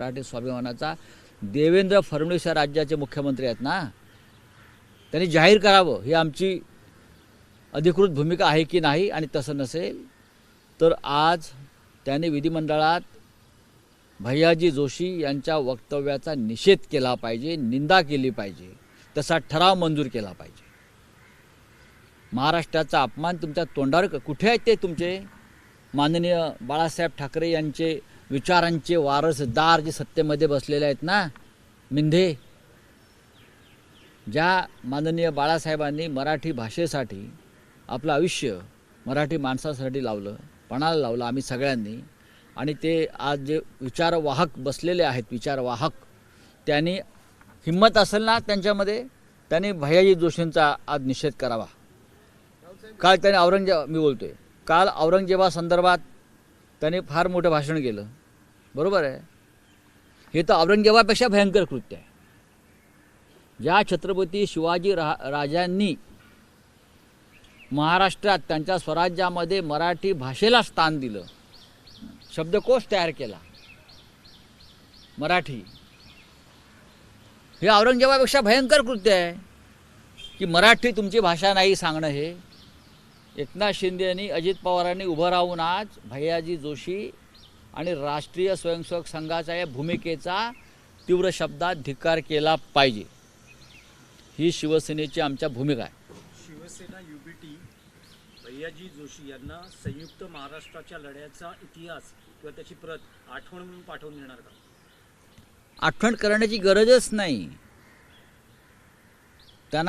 मराठी स्वाभिमानाचा देवेंद्र फडणवीस या राज्याचे मुख्यमंत्री आहेत ना, त्यांनी जाहीर करावं ही आमची अधिकृत भूमिका आहे की नाही। आणि तसं नसेल तर आज त्यांनी विधिमंडळात भैयाजी जोशी यांच्या वक्तव्याचा निषेध केला पाहिजे, निंदा केली पाहिजे, तसा ठराव मंजूर केला पाहिजे। महाराष्ट्राचा अपमान तुमच्या तोंडावर कुठे आहेत ते तुमचे माननीय बाळासाहेब ठाकरे यांचे विचारांचे वारसदार जे सत्तेमध्ये बसलेले आहेत ना, मिंधे, ज्या माननीय बाळासाहेबांनी मराठी भाषेसाठी आपलं आयुष्य मराठी माणसासाठी लावलं, पणाला लावलं आम्ही सगळ्यांनी, आणि ते आज जे विचारवाहक बसलेले आहेत विचारवाहक, त्यांनी हिम्मत असेल ना त्यांच्यामध्ये, त्यांनी भैयाजी जोशींचा आज निषेध करावा। काल त्यांनी काल औरंगजेबासंदर्भात त्यांनी फार मोठं भाषण केलं, बरोबर आहे। हे तर औरंगजेबापेक्षा भयंकर कृत्य आहे। ज्या छत्रपती शिवाजी राजांनी महाराष्ट्रात त्यांच्या स्वराज्यामध्ये मराठी भाषेला स्थान दिलं, शब्दकोश तयार केला मराठी, हे औरंगजेबापेक्षा भयंकर कृत्य आहे की मराठी तुमची भाषा नाही सांगणं। हे एकनाथ शिंदे यांनी, अजित पवारांनी उभं राहून आज भैयाजी जोशी आणि राष्ट्रीय स्वयंसेवक संघाच्या या भूमिकेचा तीव्र शब्दात धिक्कार केला पाहिजे, ही शिवसेनेची आमच्या भूमिका आहे। शिवसेना युबीटी भैयाजी जोशी यांना संयुक्त महाराष्ट्राच्या लढ्याचा इतिहास किंवा त्याची प्रत आठवण म्हणून पाठवून देणार का? आठवण करण्याची गरजच नाही त्यांना।